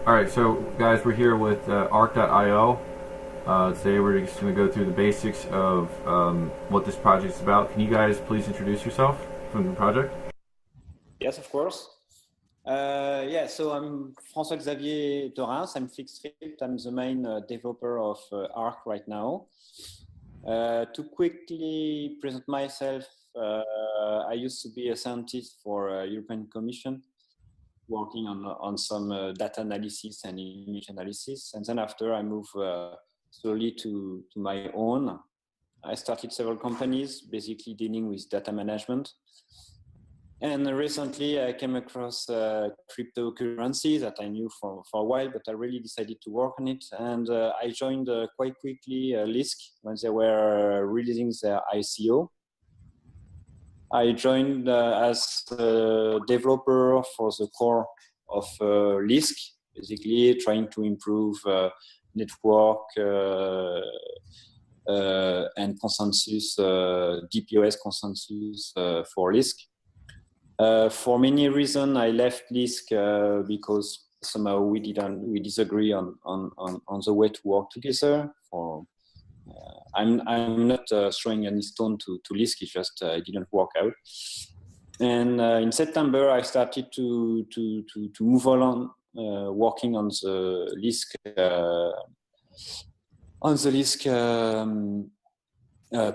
All right, so guys, we're here with Arc.io. Today we're just going to go through the basics of what this project is about. Can you guys please introduce yourself from the project? Yes, of course. So I'm François Xavier Torrens. I'm FixScript. I'm the main developer of Arc right now. To quickly present myself, I used to be a scientist for European Commission, working on some data analysis and image analysis. And then after I moved slowly to my own. I started several companies, basically dealing with data management. And recently I came across cryptocurrency that I knew for a while, but I really decided to work on it. And I joined quite quickly Lisk when they were releasing their ICO. I joined as a developer for the core of Lisk, basically trying to improve network and consensus, DPoS consensus for Lisk. For many reasons, I left Lisk because somehow we disagree on the way to work together. I'm not throwing any stone to Lisk. It's just it didn't work out. And in September, I started to move on, working on the Lisk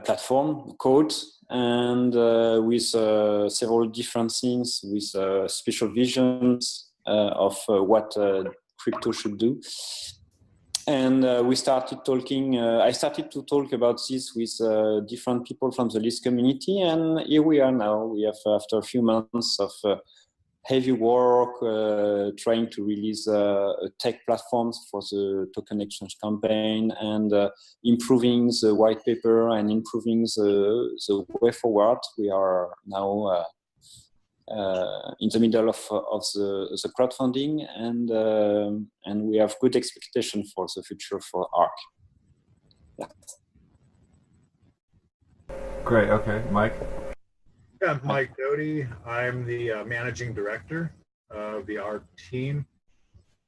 platform code, and with several different things, with special visions of what crypto should do. And we started talking, I started to talk about this with different people from the Lisk community, and here we are now. We have, after a few months of heavy work, trying to release tech platforms for the token exchange campaign, and improving the white paper and improving the way forward. We are now in the middle of the crowdfunding, and we have good expectation for the future for Arc. Yeah. Great. Okay, Mike. Yeah, I'm Mike Doty. I'm the managing director of the ARC team.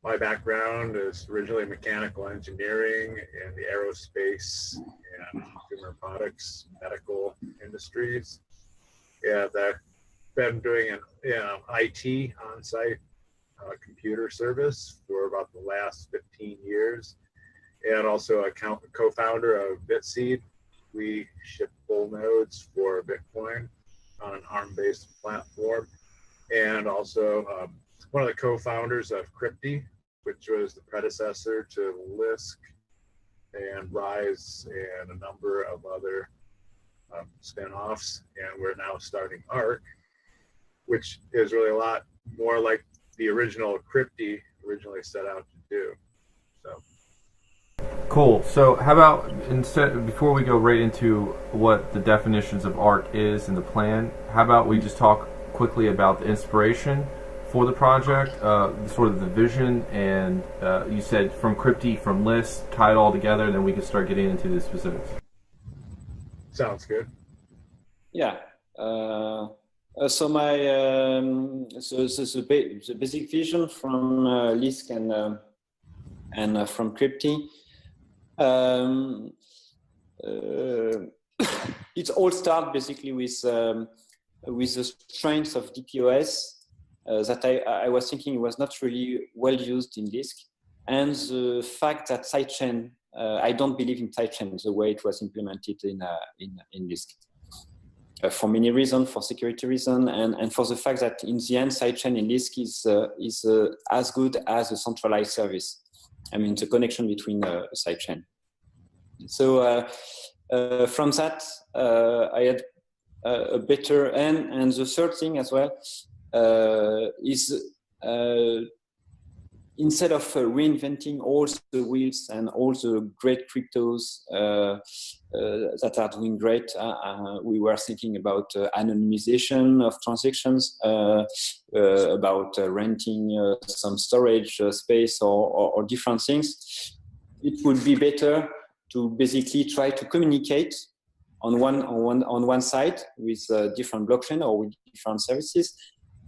My background is originally mechanical engineering in the aerospace and consumer products, medical industries. Yeah, I've been doing an IT on-site computer service for about the last 15 years, and also a co-founder of Bitseed. We ship full nodes for Bitcoin on an ARM-based platform, and also one of the co-founders of Crypty, which was the predecessor to Lisk and Rise and a number of other spin-offs. And we're now starting Arc, which is really a lot more like the original Crypty originally set out to do. So. Cool. So how about before we go right into what the definitions of Arc is and the plan, how about we just talk quickly about the inspiration for the project, sort of the vision, and you said from Crypty, from Lisk, tie it all together, then we can start getting into the specifics. Sounds good. Yeah. So my the basic vision from Lisk and from Crypty. It all starts basically with the strength of DPoS that I was thinking was not really well used in Lisk, and the fact that sidechain, I don't believe in sidechain the way it was implemented in Lisk. For many reasons, for security reasons, and for the fact that in the end, sidechain in Lisk is as good as a centralized service. I mean, the connection between sidechain. So from that, I had a better, and the third thing as well is instead of reinventing all the wheels and all the great cryptos that are doing great, we were thinking about anonymization of transactions, about renting some storage space or different things. It would be better to basically try to communicate on one side with different blockchain or with different services,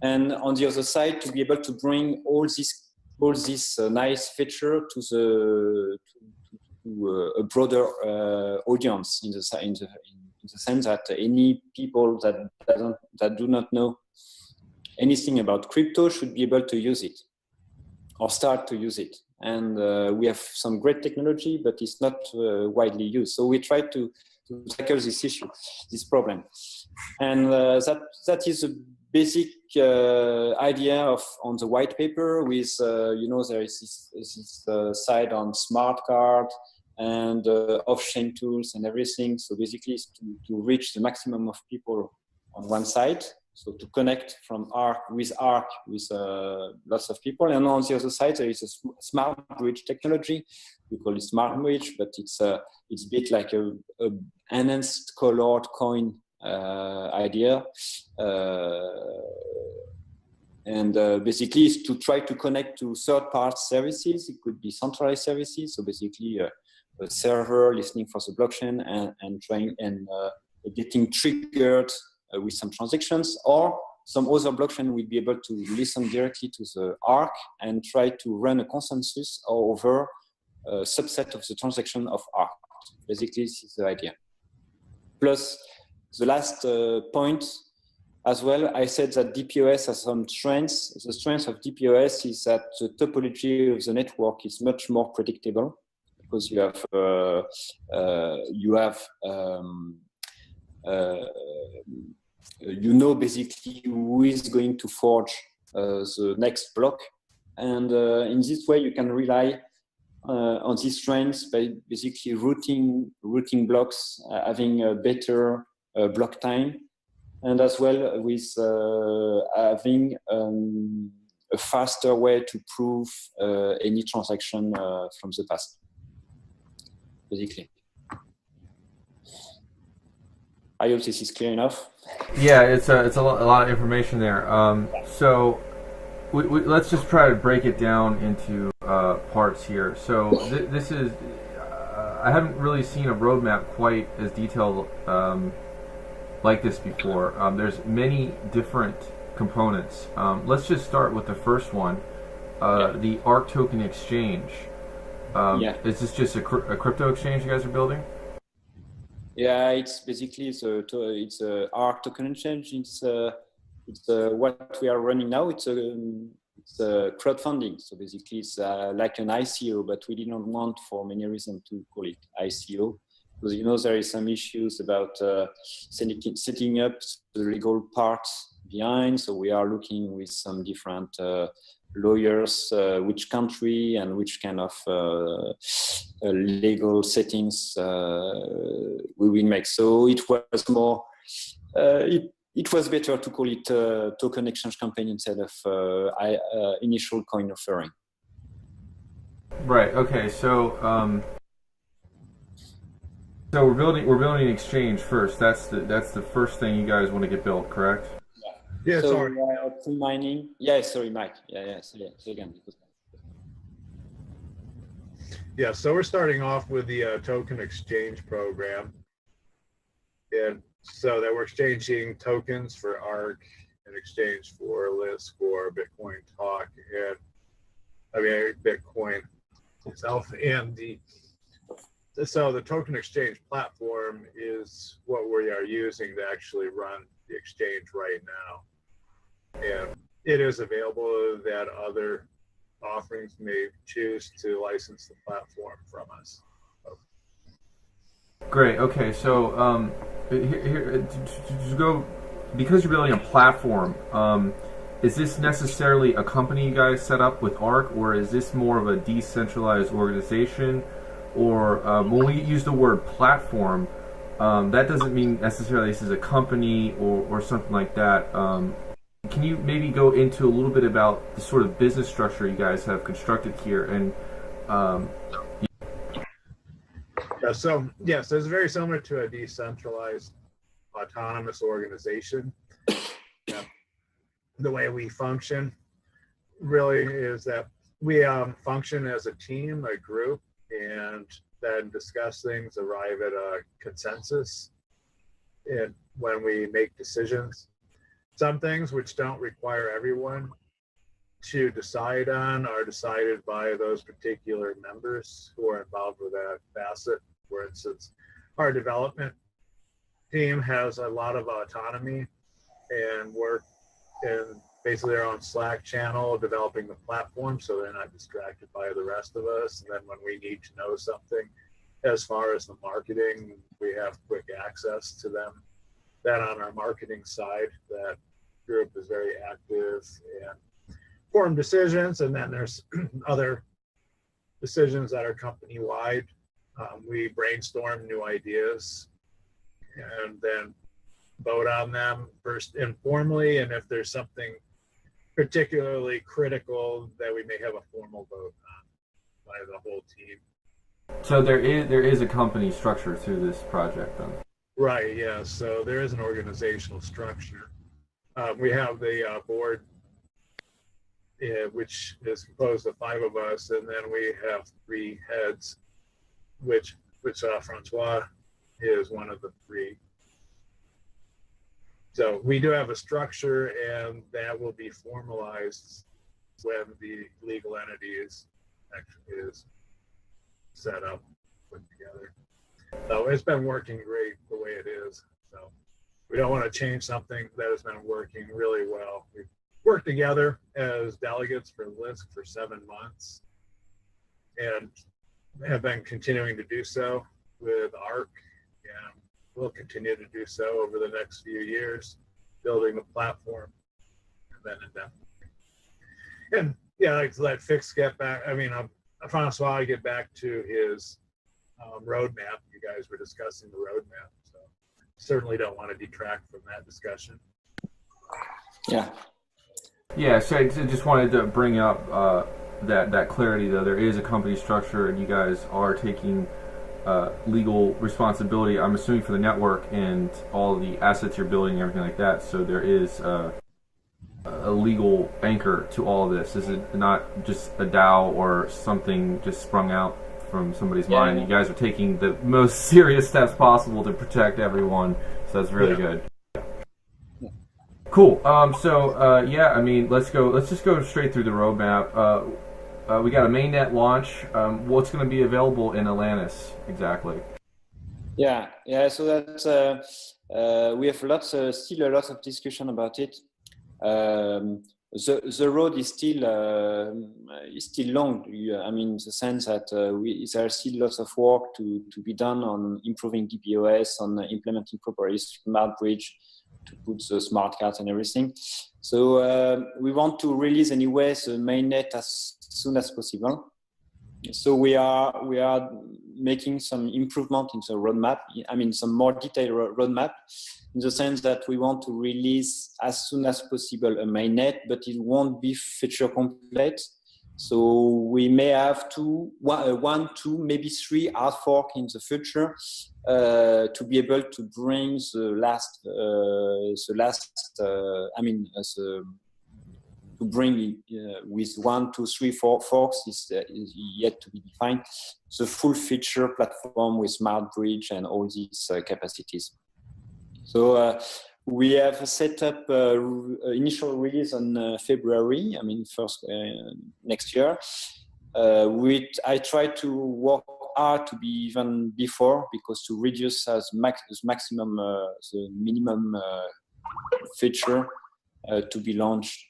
and on the other side to be able to bring all these all this nice feature to a broader audience in the sense that any people that do not know anything about crypto should be able to use it or start to use it. And we have some great technology, but it's not widely used. So we try to tackle this issue, this problem. And that is a basic idea on the white paper with, there is this side on smart card and off-chain tools and everything. So basically it's to reach the maximum of people on one side. So to connect from Arc with lots of people. And on the other side, there is a smart bridge technology. We call it smart bridge, but it's a bit like a enhanced colored coin idea. Basically it's to try to connect to third-party services. It could be centralized services. So basically a server listening for the blockchain and trying and getting triggered with some transactions, or some other blockchain will be able to listen directly to the ARC and try to run a consensus over a subset of the transaction of ARC. Basically, this is the idea. Plus, the last point as well, I said that DPoS has some strengths. The strength of DPoS is that the topology of the network is much more predictable because you know basically who is going to forge the next block, and in this way you can rely on these strengths by basically routing blocks, having a better block time, and as well with having a faster way to prove any transaction from the past, basically. I hope this is clear enough. Yeah, it's a lot of information there. So let's just try to break it down into parts here. So this is I haven't really seen a roadmap quite as detailed like this before. There's many different components. Let's just start with the first one, the ARC token exchange. Is this just a crypto exchange you guys are building? Yeah, it's basically it's a ARC token exchange. It's what we are running now. It's a crowdfunding. So basically, it's like an ICO, but we didn't want, for many reasons, to call it ICO because there is some issues about setting up the legal part behind. So we are looking with some different lawyers, which country and which kind of legal settings we will make. So it was more, it was better to call it a token exchange campaign instead of initial coin offering. Right. Okay. So so we're building an exchange first. That's the first thing you guys want to get built, correct? Yeah, so, sorry. mining. Yeah, sorry, Mike. Yeah. So again. Yeah, so we're starting off with the token exchange program. And so that we're exchanging tokens for ARC in exchange for Lisk or Bitcoin Talk and Bitcoin itself. And so the token exchange platform is what we are using to actually run the exchange right now. And it is available that other offerings may choose to license the platform from us. Great. Okay. So here to go, because you're building a platform, is this necessarily a company you guys set up with ARC, or is this more of a decentralized organization? Or when we use the word platform, that doesn't mean necessarily this is a company or something like that. Can you maybe go into a little bit about the sort of business structure you guys have constructed here? And so yes, it's very similar to a decentralized autonomous organization. The way we function really is that we function as a team, a group, and then discuss things, arrive at a consensus, and when we make decisions. Some things which don't require everyone to decide on are decided by those particular members who are involved with that facet. For instance, our development team has a lot of autonomy and work in basically their own Slack channel developing the platform, so they're not distracted by the rest of us. And then when we need to know something as far as the marketing, we have quick access to them. Then on our marketing side, that group is very active and form decisions. And then there's other decisions that are company-wide. We brainstorm new ideas and then vote on them first informally. And if there's something particularly critical, that we may have a formal vote on by the whole team. So there is a company structure to this project then? Right, yeah. So there is an organizational structure. We have the board, which is composed of 5 of us, and then we have 3 heads, which François is one of the 3. So we do have a structure, and that will be formalized when the legal entity is set up, put together. So it's been working great the way it is. So we don't want to change something that has been working really well. We've worked together as delegates for LISC for 7 months and have been continuing to do so with ARC, and we'll continue to do so over the next few years, building the platform and then indefinitely. And yeah, like to let Fix get back, François get back to his roadmap. You guys were discussing the roadmap, so certainly don't want to detract from that discussion. Yeah, so I just wanted to bring up that clarity, though. There is a company structure, and you guys are taking legal responsibility, I'm assuming, for the network and all the assets you're building and everything like that. So there is a legal anchor to all of this. Is it not just a DAO or something just sprung out from somebody's mind? You guys are taking the most serious steps possible to protect everyone, so that's really good. Cool. Let's just go straight through the roadmap. We got a mainnet launch. What's going to be available in Atlantis exactly? Yeah. So that's we have still a lot of discussion about it. The road is still long. In the sense that there's still lots of work to be done on improving DPoS, on implementing properly smart bridge, to put the smart cards and everything. So we want to release anyway the mainnet as soon as possible. So we are making some improvement in the roadmap. Some more detailed roadmap, in the sense that we want to release as soon as possible a mainnet, but it won't be feature complete. So we may have 1, 2, maybe 3 hard fork in the future to be able to bring to bring with 1, 2, 3, 4 forks is yet to be defined. The full feature platform with smart bridge and all these capacities. So we have set up initial release on February. First next year. I try to work hard to be even before, because to reduce as maximum the minimum feature to be launched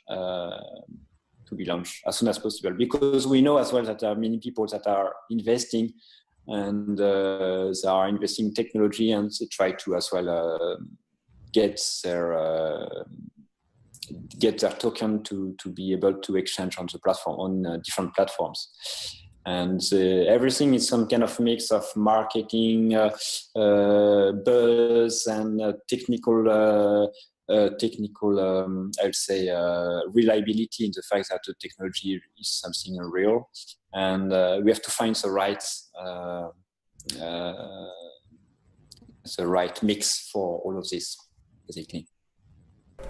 as soon as possible, because we know as well that there are many people that are investing and they are investing in technology, and they try to as well get their token to be able to exchange on the platform, on different platforms. And everything is some kind of mix of marketing, buzz, and technical I'll say reliability in the fact that the technology is something real, and we have to find the right mix for all of this, basically.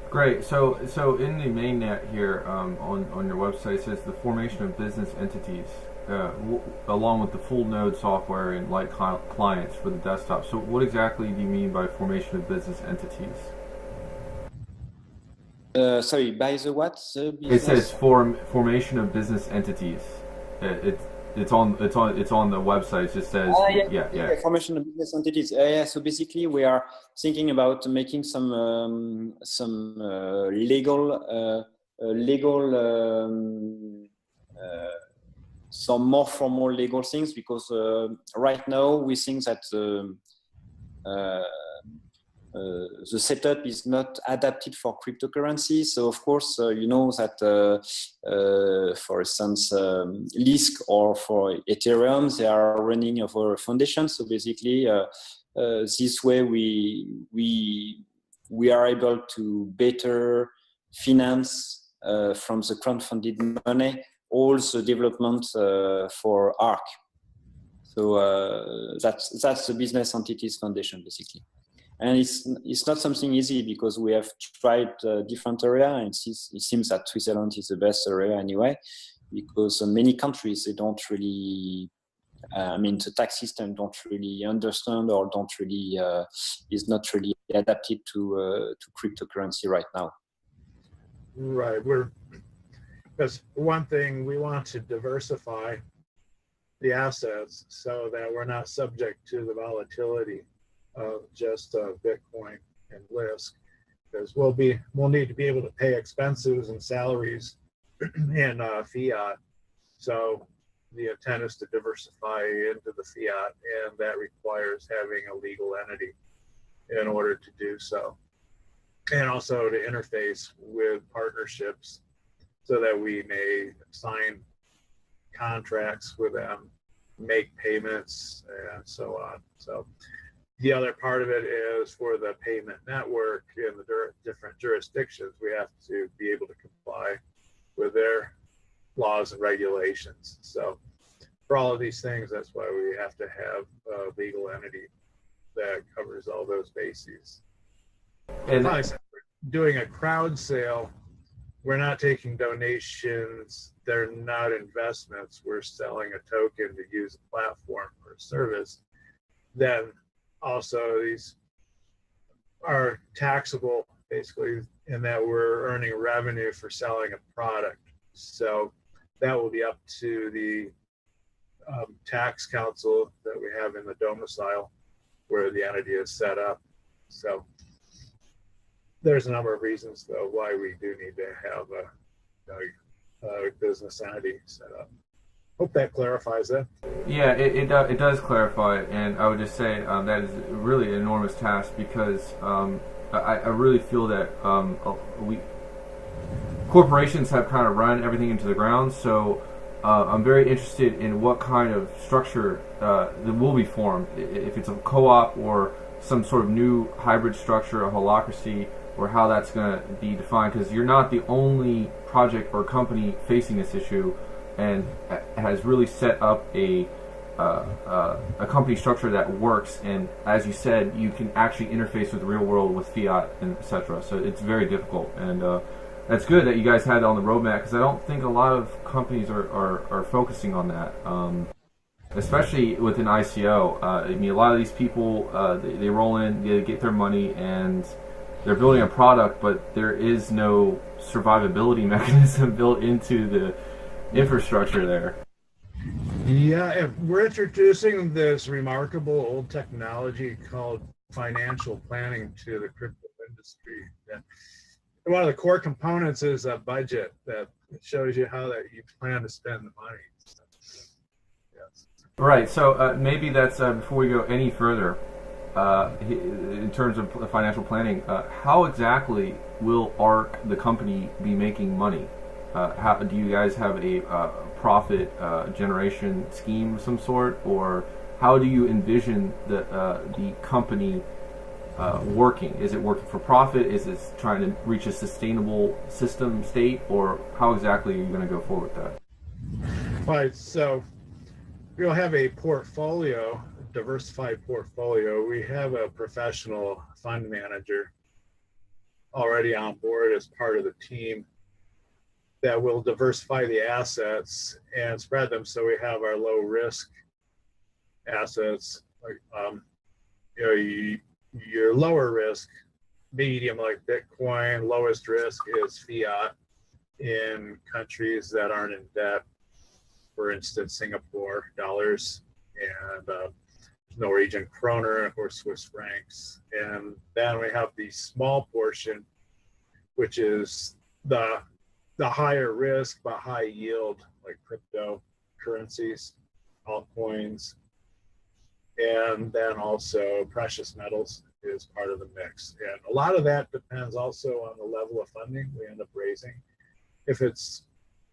Great. So in the mainnet here on your website, it says the formation of business entities, along with the full node software and light clients for the desktop. So what exactly do you mean by formation of business entities? Sorry, by the what? The It business? says formation of business entities. It's on the website. It just says yeah. Formation of business entities. Yeah. So basically, we are thinking about making some some more formal legal things, because right now we think that the setup is not adapted for cryptocurrency. So of course, you know that, for instance, Lisk or for Ethereum, they are running over a foundation. So basically, this way we are able to better finance from the crowdfunded money all the development for ARC. So that's the business entities foundation basically. And it's not something easy, because we have tried different area, and it seems that Switzerland is the best area anyway, because many countries, they don't really, the tax system don't really understand, or don't really is not really adapted to cryptocurrency right now. Right. Because one thing, we want to diversify the assets so that we're not subject to the volatility of just Bitcoin and Lisk, because we'll need to be able to pay expenses and salaries in fiat. So the intent is to diversify into the fiat, and that requires having a legal entity in order to do so, and also to interface with partnerships so that we may sign contracts with them, make payments, and so on. So the other part of it is, for the payment network in the different jurisdictions, we have to be able to comply with their laws and regulations. So for all of these things, that's why we have to have a legal entity that covers all those bases. And doing a crowd sale, we're not taking donations. They're not investments. We're selling a token to use a platform or a service. Then also, these are taxable, basically, in that we're earning revenue for selling a product. So that will be up to the tax council that we have in the domicile where the entity is set up. So there's a number of reasons, though, why we do need to have a business entity set up. Hope that clarifies that. Yeah, it does clarify, and I would just say that is really an enormous task, because I really feel that corporations have kind of run everything into the ground. So I'm very interested in what kind of structure that will be formed, if it's a co-op or some sort of new hybrid structure, a holacracy, or how that's going to be defined, because you're not the only project or company facing this issue, and has really set up a company structure that works. And as you said, you can actually interface with the real world with fiat and etc. So it's very difficult, and that's good that you guys had it on the roadmap, because I don't think a lot of companies are focusing on that, especially with an ICO. I mean, a lot of these people, they roll in, they get their money, and they're building a product, but there is no survivability mechanism built into the infrastructure there. Yeah, we're introducing this remarkable old technology called financial planning to the crypto industry. And one of the core components is a budget that shows you how that you plan to spend the money. So, yes. Right. So maybe that's before we go any further, in terms of financial planning, how exactly will ARC, the company, be making money? How do you guys have a profit generation scheme of some sort, or how do you envision the company working? Is it working for profit? Is it trying to reach a sustainable system state, or how exactly are you going to go forward with that? Right. So we'll have a portfolio, a diversified portfolio. We have a professional fund manager already on board as part of the team that will diversify the assets and spread them, so we have our low risk assets. Like your lower risk medium like Bitcoin. Lowest risk is fiat in countries that aren't in debt. For instance, Singapore dollars and Norwegian kroner or Swiss francs. And then we have the small portion, which is the higher risk but high yield, like cryptocurrencies, altcoins, and then also precious metals is part of the mix. And a lot of that depends also on the level of funding we end up raising. If it's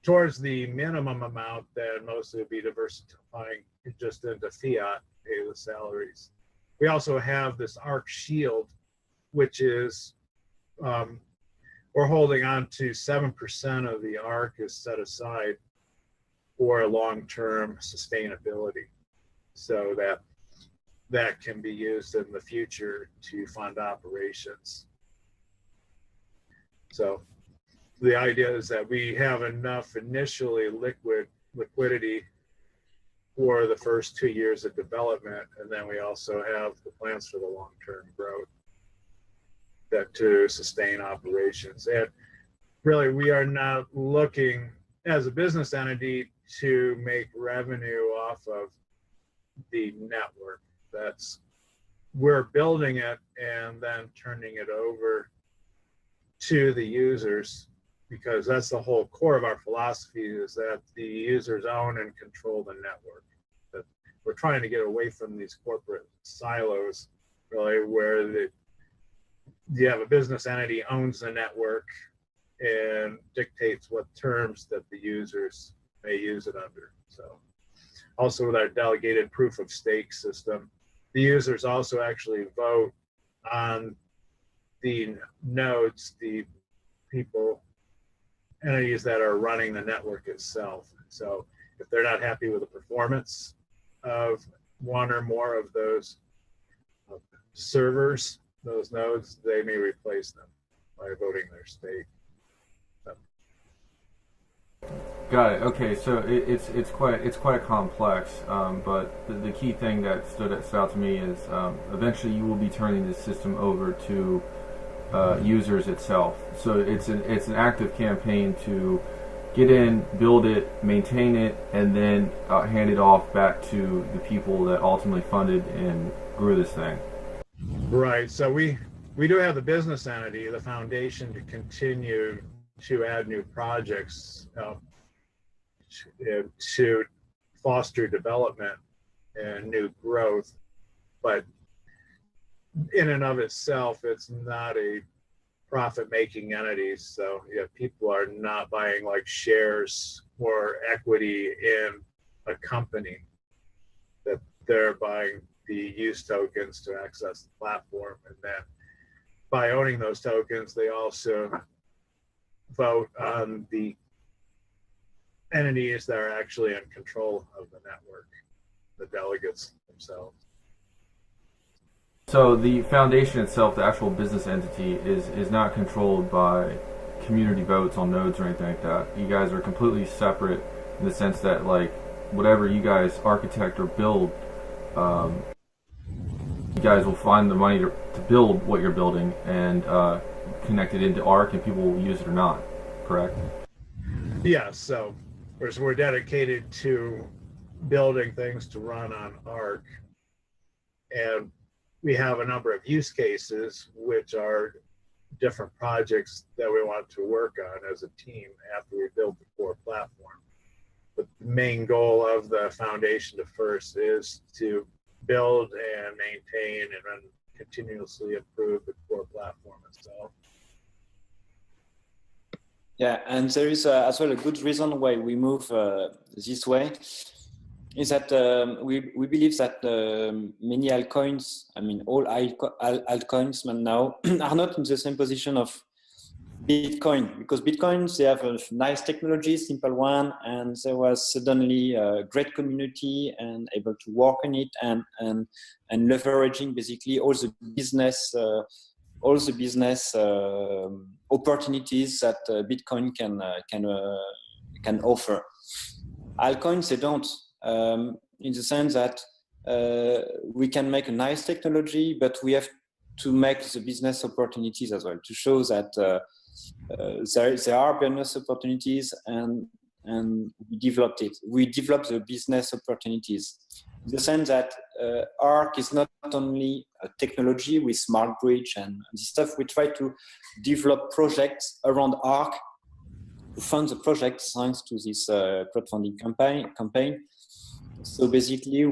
towards the minimum amount, then mostly would be diversifying just into fiat, pay the salaries. We also have this ARC Shield, which is we're holding on to 7% of the ARC is set aside for long-term sustainability, so that can be used in the future to fund operations. So the idea is that we have enough initially liquidity for the first 2 years of development, and then we also have the plans for the long-term growth that to sustain operations. And really, we are not looking as a business entity to make revenue off of the network. We're building it and then turning it over to the users, because that's the whole core of our philosophy, is that the users own and control the network. That we're trying to get away from these corporate silos, really, where you have a business entity owns the network and dictates what terms that the users may use it under. So also with our delegated proof of stake system, the users also actually vote on the nodes, the entities that are running the network itself. So if they're not happy with the performance of one or more of those servers, those nodes, they may replace them by voting their stake. Got it. Okay, so it's quite complex, but the key thing that stood out to me is eventually you will be turning this system over to users itself. So it's an active campaign to get in, build it, maintain it, and then hand it off back to the people that ultimately funded and grew this thing. Right. So we do have the business entity, the foundation, to continue to add new projects to foster development and new growth. But in and of itself, it's not a profit-making entity. So people are not buying like shares or equity in a company, that they're buying the use tokens to access the platform. And then by owning those tokens, they also vote on the entities that are actually in control of the network, the delegates themselves. So the foundation itself, the actual business entity, is not controlled by community votes on nodes or anything like that. You guys are completely separate in the sense that, like, whatever you guys architect or build, you guys will find the money to build what you're building and connect it into ARC, and people will use it or not, correct? Yes, so we're dedicated to building things to run on ARC, and we have a number of use cases which are different projects that we want to work on as a team after we build the core platform. But the main goal of the foundation at first is to build and maintain and run, continuously improve the core platform itself. Yeah, and there is as well a good reason why we move this way, is that we believe that many altcoins, I mean all altcoins now, are not in the same position of Bitcoin, because Bitcoins, they have a nice technology, simple one, and there was suddenly a great community and able to work on it and leveraging basically all the business opportunities that Bitcoin can offer. Altcoins, they don't, in the sense that we can make a nice technology, but we have to make the business opportunities as well, to show that there are business opportunities, and we developed it. We developed the business opportunities in the sense that ARC is not only a technology with smart bridge and this stuff. We try to develop projects around ARC to fund the project thanks to this crowdfunding campaign. So basically,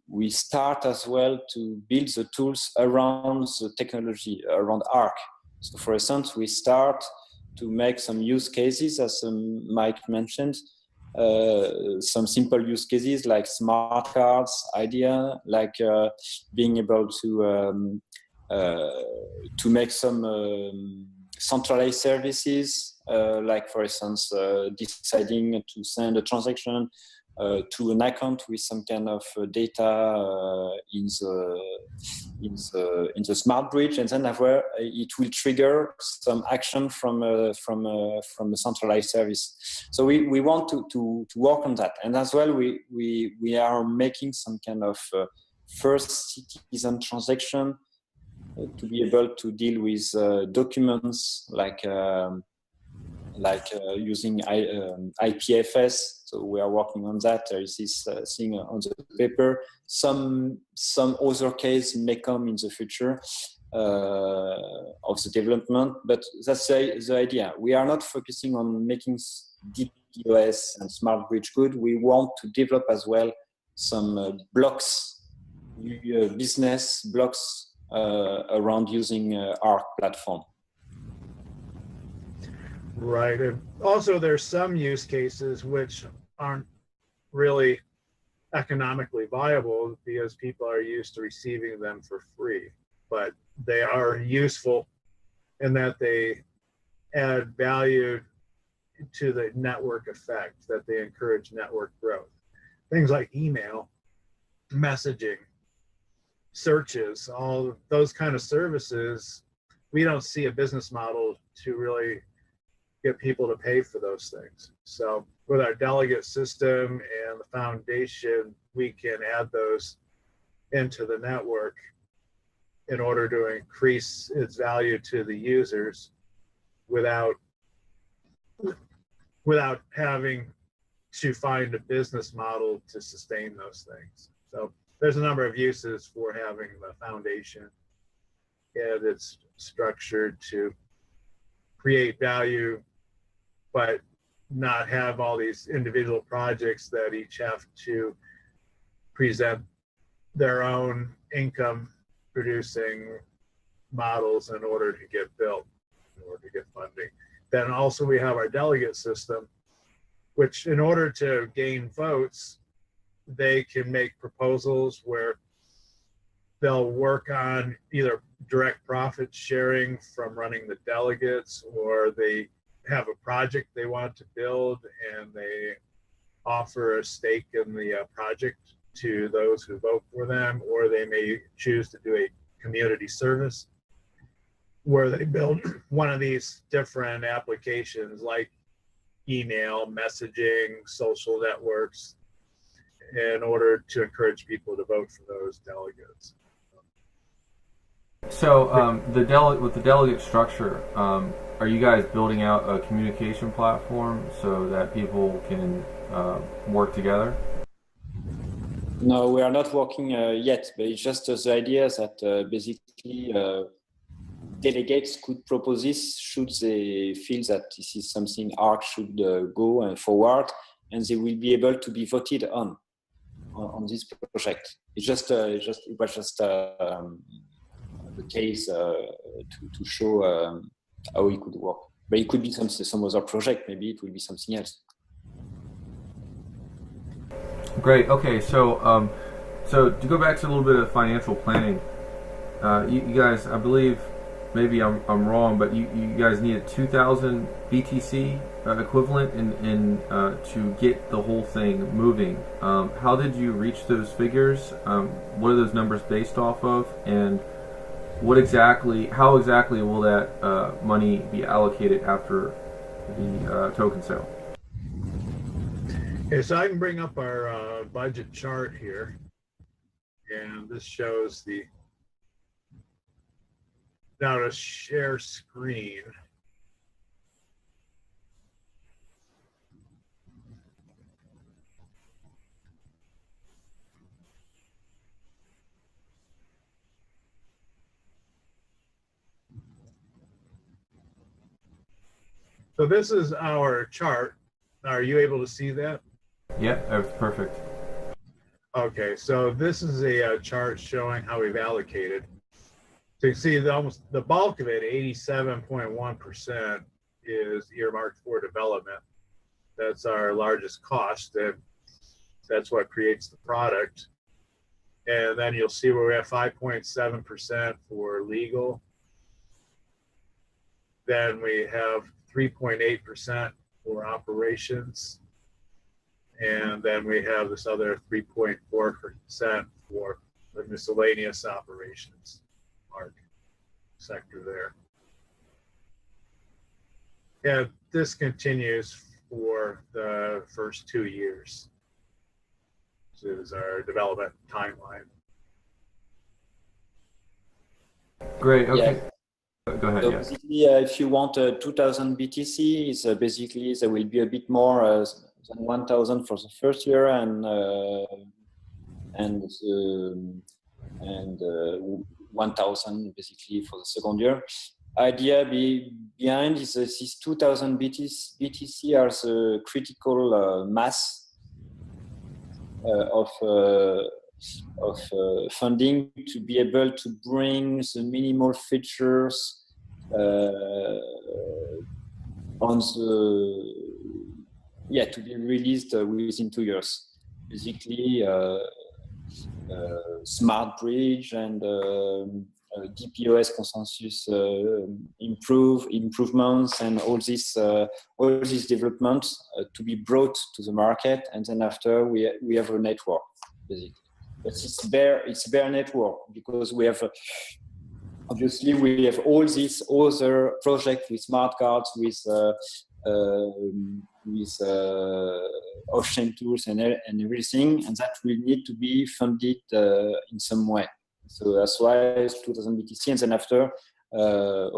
we start as well to build the tools around the technology, around ARC. So for instance, we start to make some use cases, as Mike mentioned, some simple use cases like smart cards idea, like being able to make some centralized services, like for instance, deciding to send a transaction to an account with some kind of data in the smart bridge, and then where it will trigger some action from a centralized service. So we want to work on that, and as well we are making some kind of first citizen transaction to be able to deal with documents like using IPFS. So we are working on that. There is this thing on the paper. Some other case may come in the future of the development, but that's the idea. We are not focusing on making DPoS and smart bridge good. We want to develop as well some blocks, business blocks around using ARC platform. Right. And also, there's some use cases which aren't really economically viable because people are used to receiving them for free, but they are useful in that they add value to the network effect, that they encourage network growth. Things like email, messaging, searches, all those kind of services, we don't see a business model to really get people to pay for those things. So with our delegate system and the foundation, we can add those into the network in order to increase its value to the users without having to find a business model to sustain those things. So there's a number of uses for having the foundation, and it's structured to create value, but not have all these individual projects that each have to present their own income producing models in order to get built, in order to get funding. Then also we have our delegate system, which in order to gain votes, they can make proposals where they'll work on either direct profit sharing from running the delegates, or they have a project they want to build and they offer a stake in the project to those who vote for them, or they may choose to do a community service where they build one of these different applications like email, messaging, social networks, in order to encourage people to vote for those delegates. So with the delegate structure, are you guys building out a communication platform so that people can work together? No, we are not working yet, but it's just the idea that basically delegates could propose this should they feel that this is something ARC should go forward, and they will be able to be voted on this project. It was just the case to show how it could work. But it could be some other project. Maybe it will be something else. Great. Okay. So so to go back to a little bit of financial planning, you guys, I believe, maybe I'm wrong, but you guys needed 2,000 BTC equivalent in to get the whole thing moving. How did you reach those figures? What are those numbers based off of? And how exactly will that money be allocated after the token sale? Okay, so I can bring up our budget chart here, and this shows the Now to share screen. So this is our chart. Are you able to see that? Yeah, that's perfect. Okay, so this is a chart showing how we've allocated. So you see the bulk of it, 87.1%, is earmarked for development. That's our largest cost, and that's what creates the product. And then you'll see where we have 5.7% for legal. Then we have 3.8% for operations. And then we have this other 3.4% for the miscellaneous operations sector there. And this continues for the first 2 years. This is our development timeline. Great. Okay. Yeah. Go ahead. So Yeah. basically, if you want 2,000 BTC, it's basically there will be a bit more than 1,000 for the first year and 1,000 basically for the second year. Idea behind is these 2,000 BTC are the critical mass of funding to be able to bring the minimal features on the to be released within 2 years. Basically, smart bridge and DPoS consensus improvements and all these developments to be brought to the market, and then after we have a network basically. But it's bare network because we have obviously we have all these other projects with smart cards, with off-chain tools and everything, and that will need to be funded in some way. So that's why it's 2,000 BTC, and then after,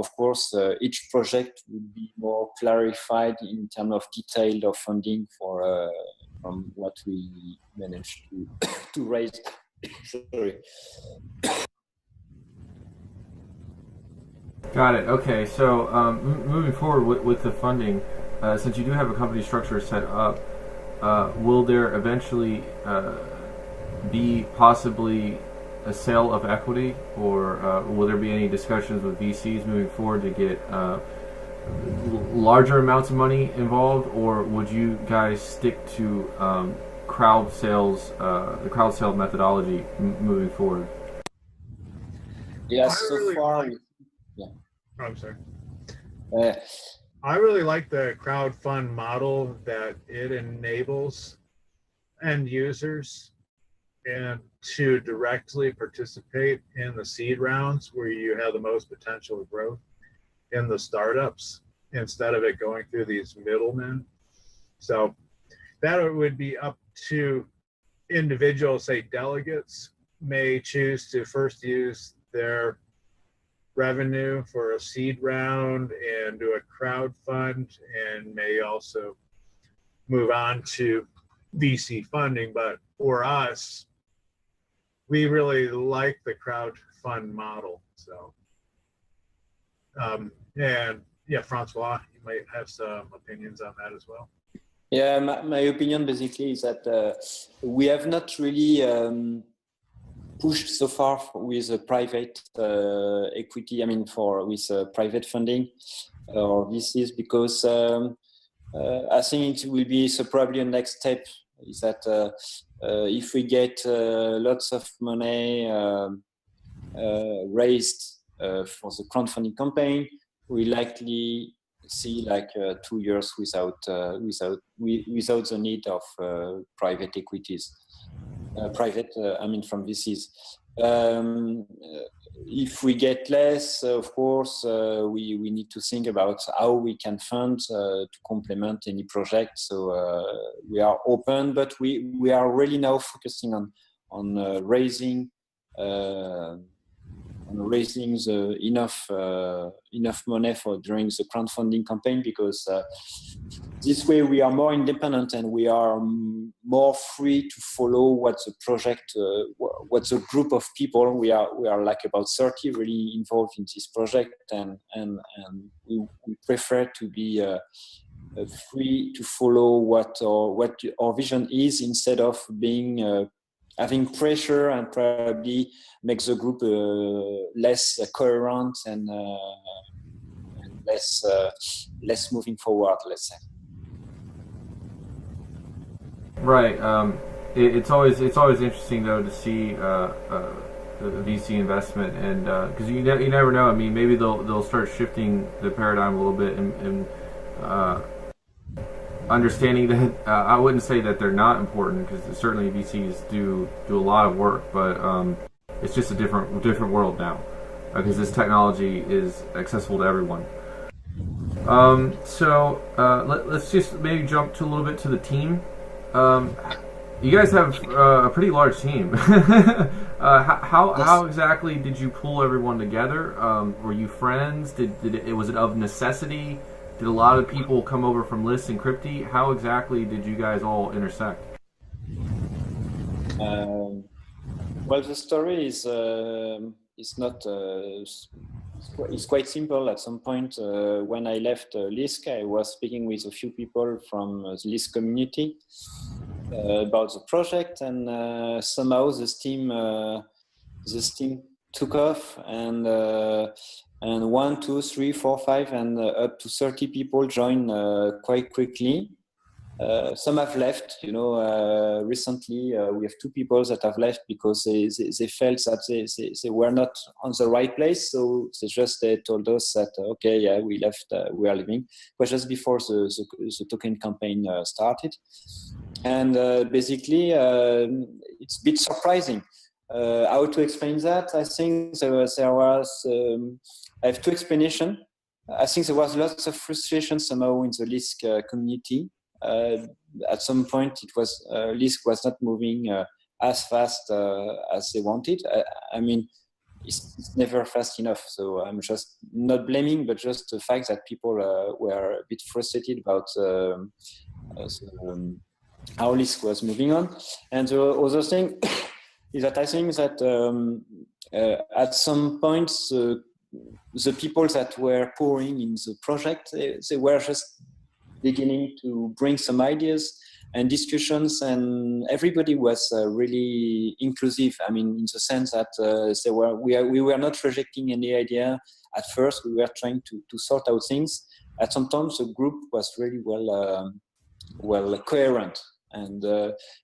of course, each project will be more clarified in terms of detail of funding for from what we managed to raise. Sorry. Got it. Okay. So moving forward with the funding, since you do have a company structure set up, will there eventually be possibly a sale of equity, or will there be any discussions with VCs moving forward to get larger amounts of money involved, or would you guys stick to crowd sales, the crowd sale methodology moving forward? Yes, so far. I'm sorry. I really like the crowdfund model that it enables end users and to directly participate in the seed rounds where you have the most potential growth in the startups instead of it going through these middlemen. So that would be up to individuals, say delegates may choose to first use their revenue for a seed round and do a crowd fund, and may also move on to VC funding. But for us, we really like the crowd fund model. So, and yeah, François, you might have some opinions on that as well. Yeah, my opinion basically is that we have not really pushed so far with a private equity. I mean, with private funding or VCs, because I think it will be probably a next step. Is that if we get lots of money raised for the crowdfunding campaign, we likely see like 2 years without the need of private equities. I mean from VCs. If we get less, of course, we need to think about how we can fund to complement any project. So we are open, but we are really now focusing on raising raising the enough money for during the crowdfunding campaign, because this way we are more independent and we are more free to follow what the project, what the group of people, we are like about 30 really involved in this project, and we prefer to be free to follow what our vision is, instead of being having pressure and probably make the group less coherent and less moving forward, let's say. Right. It's always interesting though to see the VC investment, and because you never know. I mean, maybe they'll start shifting the paradigm a little bit, and understanding that I wouldn't say that they're not important, because certainly VCs do a lot of work, but it's just a different world now, because this technology is accessible to everyone. Let's just maybe jump to a little bit to the team. You guys have a pretty large team. How exactly did you pull everyone together? Were you friends? Was it of necessity? Did a lot of people come over from Lisp and Crypty? How exactly did you guys all intersect? Well, the story is not. It's quite simple. At some point, when I left Lisp, I was speaking with a few people from the Lisp community about the project, and somehow this team took off, and 1, 2, 3, 4, 5, and up to 30 people joined quite quickly. Some have left, recently we have 2 people that have left because they felt that they were not on the right place. So they told us that, okay, yeah, we left, we are leaving. It was just before the token campaign started. And basically, it's a bit surprising. How to explain that? I think there was I have 2 explanations. I think there was lots of frustration somehow in the Lisp community. At some point, Lisp was not moving as fast as they wanted. I mean, it's never fast enough. So I'm just not blaming, but just the fact that people were a bit frustrated about how Lisp was moving on. And the other thing is that I think that at some point, the people that were pouring in the project, they were just beginning to bring some ideas and discussions, and everybody was really inclusive. I mean, in the sense that we were not rejecting any idea at first. We were trying to sort out things. At some times, the group was really well coherent, and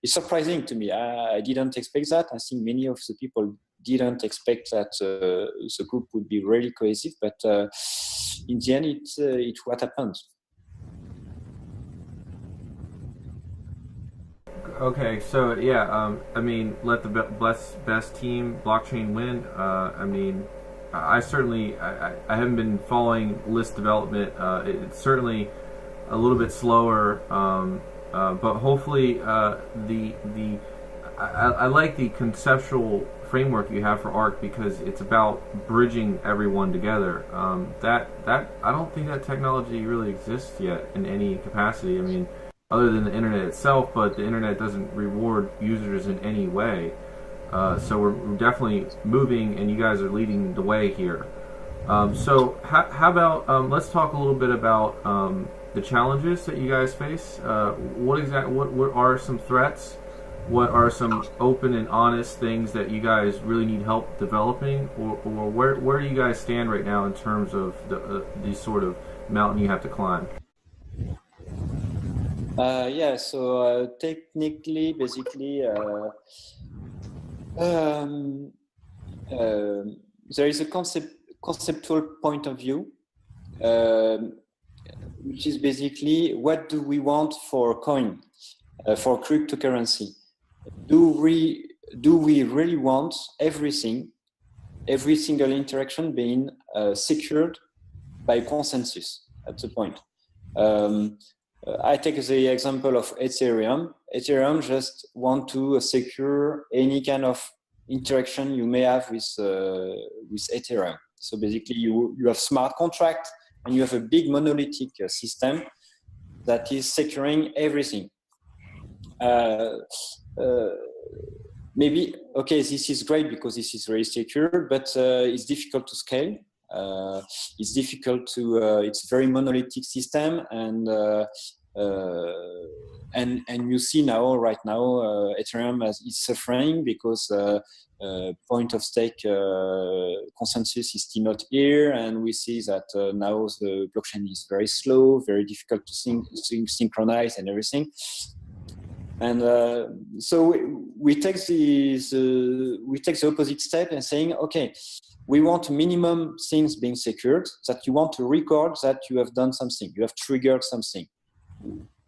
it's surprising to me. I didn't expect that. I think many of the people didn't expect that the group would be really cohesive, but in the end, it's what happened. Okay, so yeah, I mean, let the best team blockchain win. I mean, I certainly I haven't been following Lisp development. It's certainly a little bit slower, but hopefully I like the conceptual framework you have for Arc, because it's about bridging everyone together. That I don't think that technology really exists yet in any capacity. I mean, other than the internet itself, but the internet doesn't reward users in any way. So we're definitely moving, and you guys are leading the way here. So how about let's talk a little bit about the challenges that you guys face. What are some threats? What are some open and honest things that you guys really need help developing, or where do you guys stand right now in terms of the sort of mountain you have to climb? So technically, basically, there is a conceptual point of view, which is basically, what do we want for coin, for cryptocurrency? Do we really want every single interaction being secured by consensus? That's the point. I take the example of Ethereum. Ethereum just want to secure any kind of interaction you may have with Ethereum. So basically, you have smart contract and you have a big monolithic system that is securing everything. Maybe, okay, this is great because this is very secure, but it's difficult to scale. It's difficult to, it's a very monolithic system, and you see now, right now, Ethereum is suffering because point of stake consensus is still not here, and we see that now the blockchain is very slow, very difficult to synchronize and everything. And so we take the opposite step and saying, okay, we want minimum things being secured, that you want to record that you have done something, you have triggered something.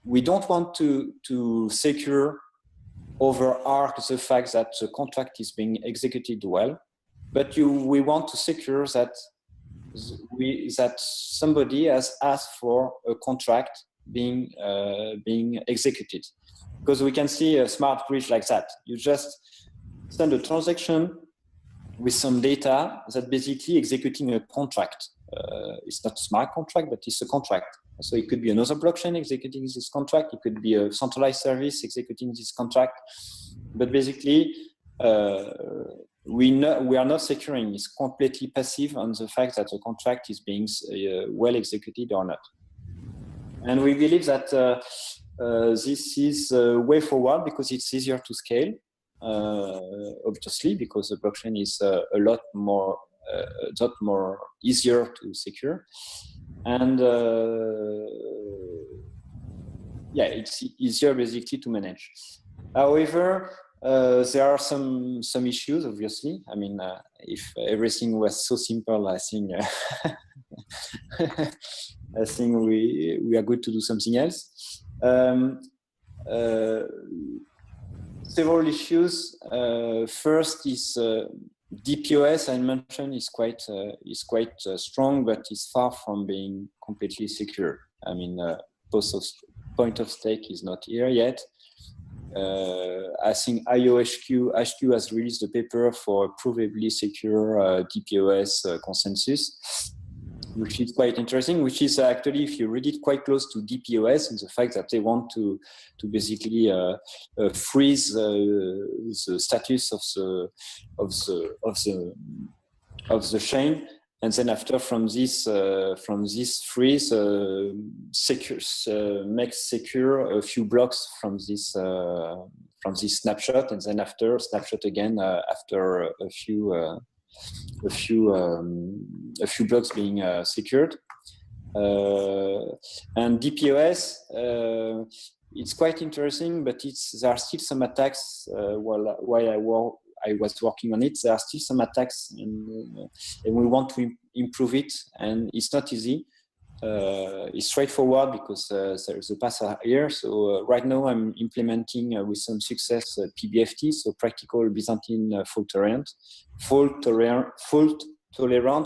We don't want to secure over Arc the fact that the contract is being executed well, but we want to secure that somebody has asked for a contract being executed. Because we can see a smart bridge like that. You just send a transaction with some data that basically executing a contract. It's not a smart contract, but it's a contract. So it could be another blockchain executing this contract. It could be a centralized service executing this contract. But basically, we are not securing. It's completely passive on the fact that the contract is being well executed or not. And we believe that this is a way forward because it's easier to scale, obviously, because the blockchain is a lot more easier to secure. And yeah, it's easier basically to manage. However, there are some issues, obviously. I mean, if everything was so simple, I think I think we are good to do something else. Several issues. First is DPoS. I mentioned is quite strong, but it's far from being completely secure. I mean, point of stake is not here yet. I think IOHQ has released a paper for provably secure DPoS consensus, which is quite interesting, which is actually, if you read it, quite close to DPoS in the fact that they want to basically freeze the status of the chain, and then after from this freeze make secure a few blocks from this snapshot, and then after snapshot again after a few blocks being secured. And DPoS, it's quite interesting, but there are still some attacks. While I was working on it, there are still some attacks, and we want to improve it, and it's not easy. It's straightforward because the paths are here. So right now I'm implementing with some success PBFT, so practical Byzantine fault tolerant.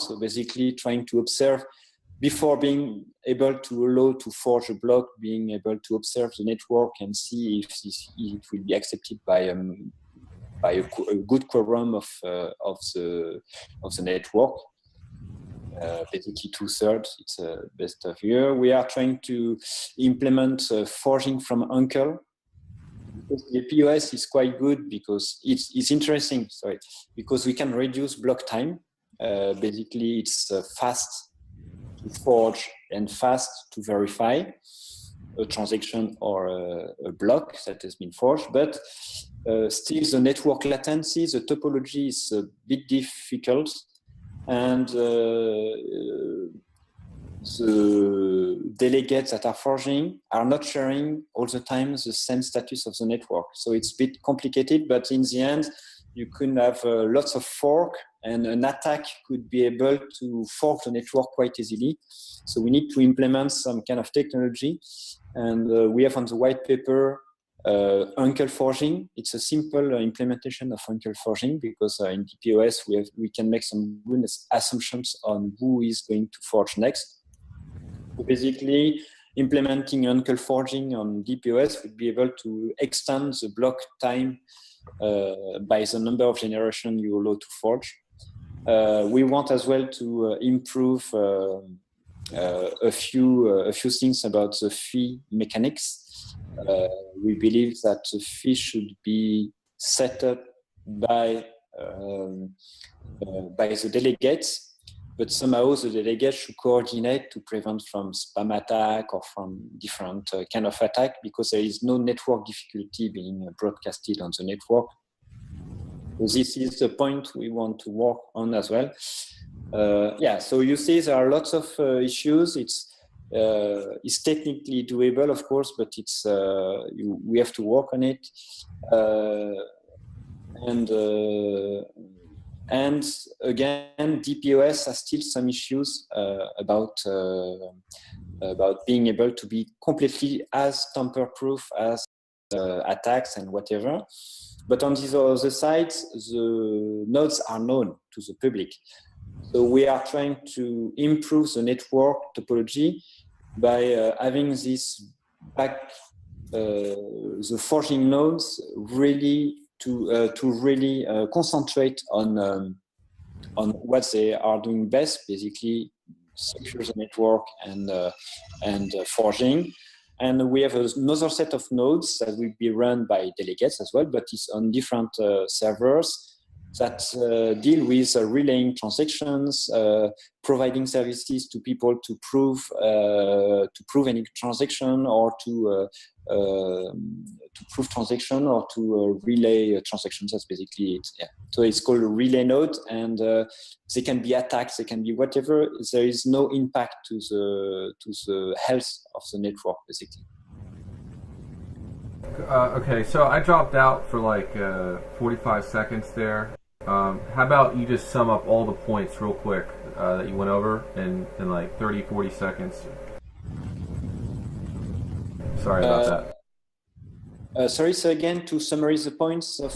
So basically trying to observe before being able to allow to forge a block, being able to observe the network and see if it will be accepted by a good quorum of the network. Basically 2/3, it's best of here. We are trying to implement forging from Uncle. The POS is quite good because it's interesting, because we can reduce block time. Basically, it's fast to forge and fast to verify a transaction or a block that has been forged, but still the network latency, the topology is a bit difficult, and the delegates that are forging are not sharing all the time the same status of the network. So it's a bit complicated, but in the end, you could have lots of fork, and an attack could be able to fork the network quite easily. So we need to implement some kind of technology, and we have on the white paper Uncle forging. It's a simple implementation of Uncle forging because in DPoS we can make some good assumptions on who is going to forge next. So basically, implementing Uncle forging on DPoS would be able to extend the block time by the number of generation you allow to forge. We want as well to improve a few things about the fee mechanics. We believe that the fee should be set up by the delegates, but somehow the delegates should coordinate to prevent from spam attack or from different kind of attack, because there is no network difficulty being broadcasted on the network. So this is the point we want to work on as well. Yeah, so you see there are lots of issues. It's technically doable, of course, but it's we have to work on it. And again, DPoS has still some issues about being able to be completely as tamper-proof as attacks and whatever. But on the other side, the nodes are known to the public. So we are trying to improve the network topology by having this the forging nodes really to really concentrate on what they are doing best, basically secure the network and forging. And we have another set of nodes that will be run by delegates as well, but it's on different servers that deal with relaying transactions, providing services to people to prove any transaction, or to prove transaction, or to relay transactions. That's basically it. Yeah. So it's called a relay node, and they can be attacked, they can be whatever. There is no impact to the health of the network, basically. Okay, so I dropped out for like 45 seconds there. How about you just sum up all the points real quick that you went over in like 30, 40 seconds? Sorry about that. Sorry, so again, to summarize the points. So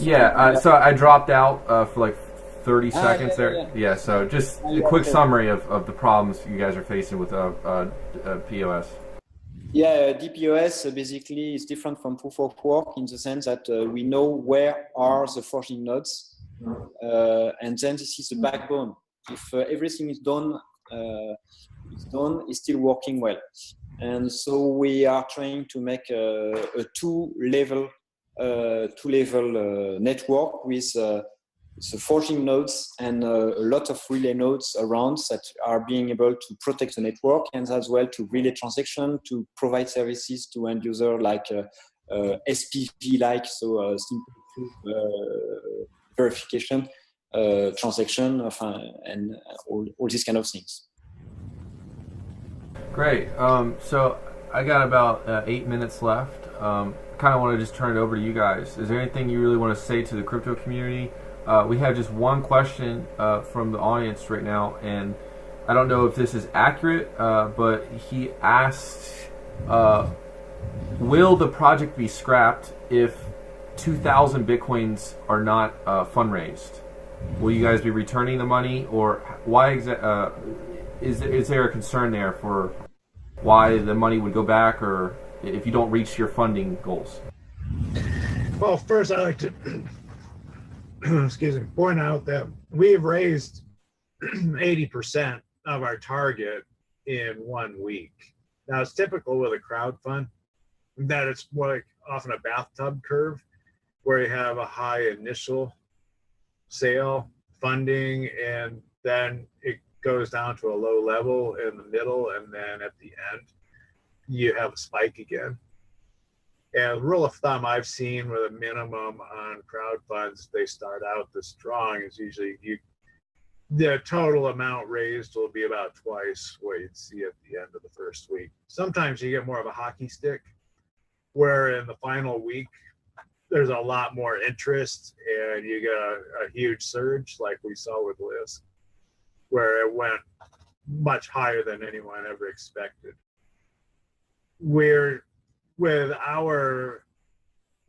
I dropped out for like 30 seconds there. Yeah, so just a quick summary of the problems you guys are facing with POS. Yeah, DPoS basically is different from proof of work in the sense that we know where are the forging nodes, and then this is the backbone. If everything is done, it's still working well. And so we are trying to make a two-level network with the forging nodes and a lot of relay nodes around that are being able to protect the network, and as well to relay transaction, to provide services to end user like SPV-like, so simple verification, transaction, and all these kind of things. Great. So I got about 8 minutes left. Kind of want to just turn it over to you guys. Is there anything you really want to say to the crypto community? We have just one question from the audience right now, and I don't know if this is accurate, but he asked, will the project be scrapped if 2,000 Bitcoins are not fundraised? Will you guys be returning the money, or why is there a concern there for why the money would go back, or if you don't reach your funding goals? Well, first I'd like to point out that we've raised 80% of our target in 1 week. Now, it's typical with a crowd fund that it's more like often a bathtub curve, where you have a high initial sale funding, and then it goes down to a low level in the middle, and then at the end you have a spike again. And rule of thumb I've seen with a minimum on crowd funds, they start out this strong, is usually the total amount raised will be about twice what you'd see at the end of the first week. Sometimes you get more of a hockey stick, where in the final week there's a lot more interest and you get a huge surge, like we saw with Liz, where it went much higher than anyone ever expected. With our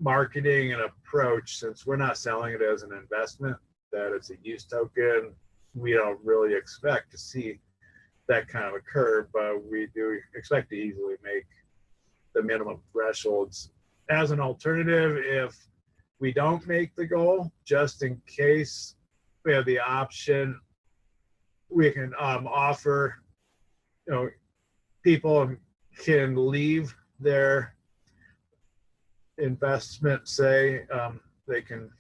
marketing and approach, since we're not selling it as an investment, that it's a use token, we don't really expect to see that kind of occur, but we do expect to easily make the minimum thresholds. As an alternative, if we don't make the goal, just in case we have the option, we can offer, people can leave their investment, say, they can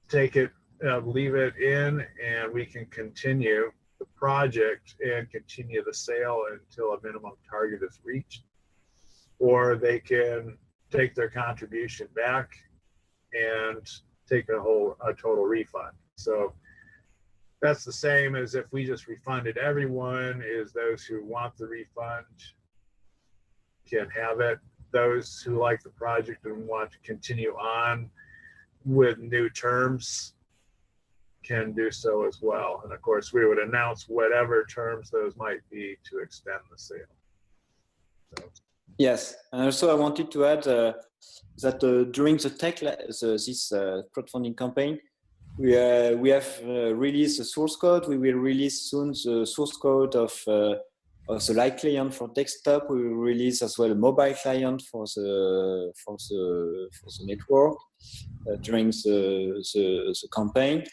take it, leave it in, and we can continue the project and continue the sale until a minimum target is reached. Or they can take their contribution back and take a total refund. So that's the same as if we just refunded everyone, is those who want the refund can have it. Those who like the project and want to continue on with new terms can do so as well. And of course, we would announce whatever terms those might be to extend the sale. So. Yes, and also I wanted to add that during the this crowdfunding campaign, we have released the source code. We will release soon the source code of the light client for desktop. We will release as well a mobile client for the network during the campaign.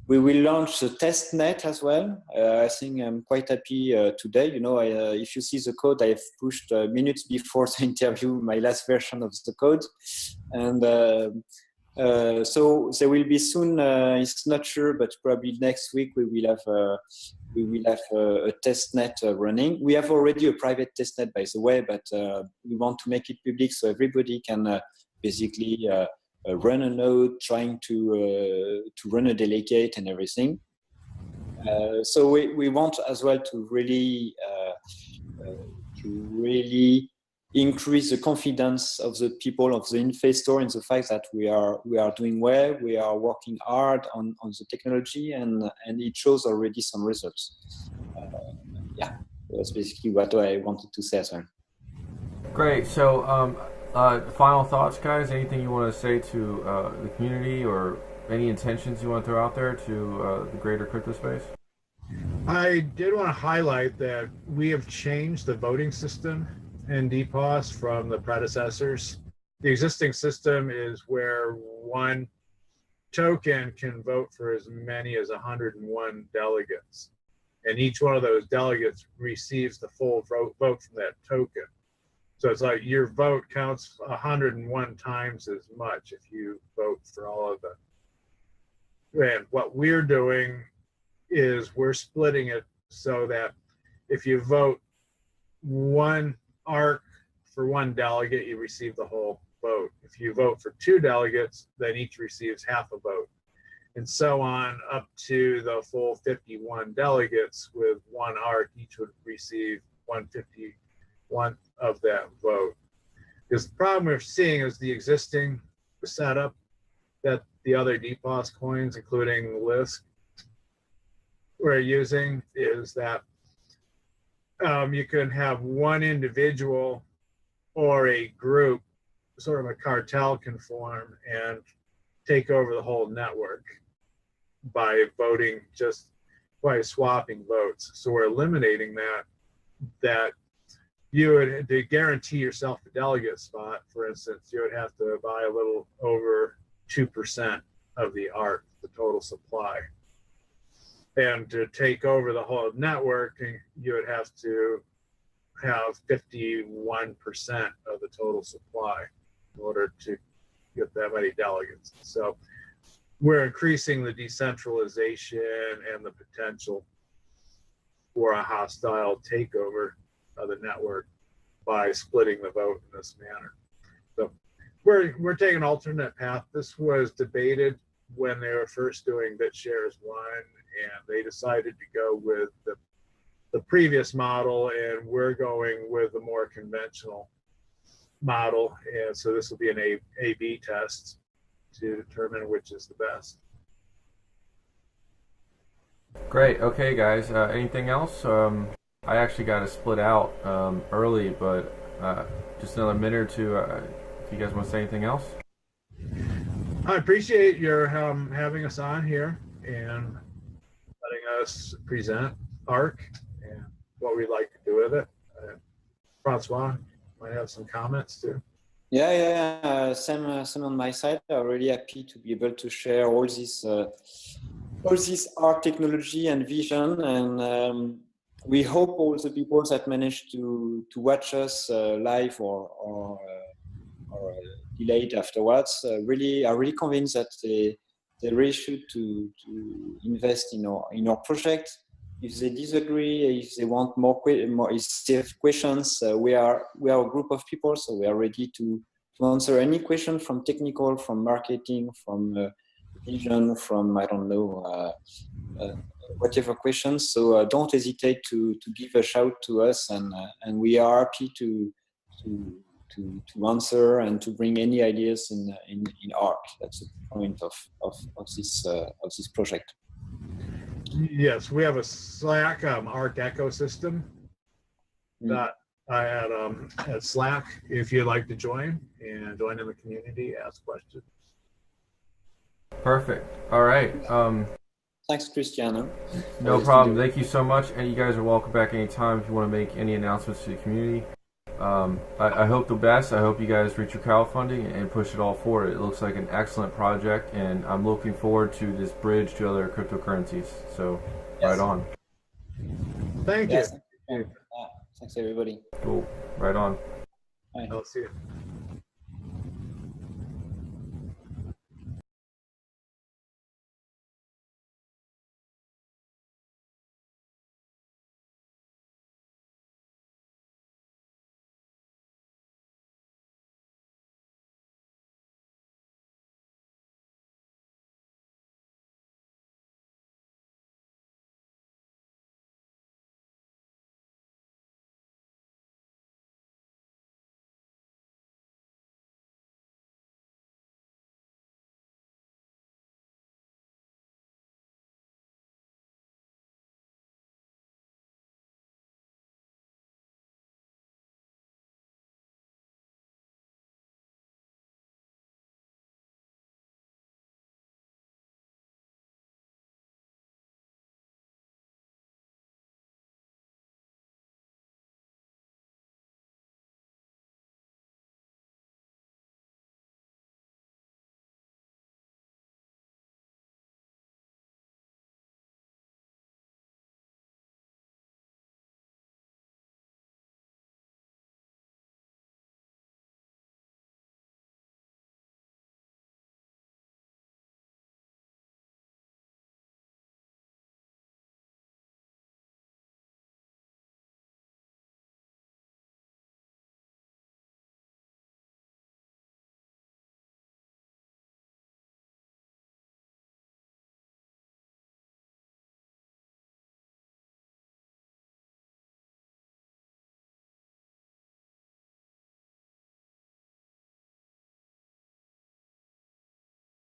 We will launch the test net as well. I think I'm quite happy today. If you see the code, I have pushed minutes before the interview my last version of the code, and so there will be soon. It's not sure, but probably next week we will have a test net running. We have already a private test net, by the way, but we want to make it public so everybody can basically run a node, trying to run a delegate and everything. So we want as well to really increase the confidence of the people, of the investor, in the fact that we are doing well, we are working hard on the technology, and it shows already some results. Yeah, that's basically what I wanted to say as well. Great. So final thoughts, guys? Anything you want to say to the community, or any intentions you want to throw out there to the greater crypto space? I did want to highlight that we have changed the voting system in DPoS from the predecessors. The existing system is where one token can vote for as many as 101 delegates, and each one of those delegates receives the full vote from that token. So it's like your vote counts 101 times as much if you vote for all of them. And what we're doing is we're splitting it so that if you vote one ARC for one delegate, you receive the whole vote. If you vote for two delegates, then each receives half a vote, and so on up to the full 51 delegates with one ARC. Each would receive 151 of that vote. Because the problem we're seeing is the existing setup that the other DPoS coins, including Lisk, we're using, is that you can have one individual or a group, sort of a cartel, can form and take over the whole network by voting, just by swapping votes. So we're eliminating that you would, to guarantee yourself a delegate spot, for instance, you would have to buy a little over 2% of the ARC, the total supply. And to take over the whole network, you would have to have 51% of the total supply in order to get that many delegates. So we're increasing the decentralization and the potential for a hostile takeover of the network by splitting the vote in this manner. So we're taking an alternate path. This was debated when they were first doing BitShares 1, and they decided to go with the previous model, and we're going with the more conventional model. And so this will be an A/B test to determine which is the best. Great. Okay, guys. Anything else? I actually got to split out early, but just another minute or two. If you guys want to say anything else? I appreciate your having us on here and letting us present ARC and what we'd like to do with it. François might have some comments too. Same on my side. I'm really happy to be able to share all this art technology and vision, and we hope all the people that manage to watch us live or delayed afterwards really are really convinced that they really should to invest in our project. If they disagree, if they want more if they have questions, we are a group of people, so we are ready to answer any question from technical, from marketing, from vision, from I don't know, whatever questions. So don't hesitate to give a shout to us, and we are happy to answer and to bring any ideas in art. That's the point of this project. Yes, we have a Slack art ecosystem that I had at Slack. If you'd like to join in the community, ask questions. Perfect. All right. Thanks, Cristiano. No problem. Thank you so much. And you guys are welcome back anytime if you want to make any announcements to the community. I hope the best. I hope you guys reach your crowdfunding and push it all forward. It looks like an excellent project, and I'm looking forward to this bridge to other cryptocurrencies. So, yes. Right on. Thank you. Thanks, everybody. Cool. Right on. Bye. I'll see you.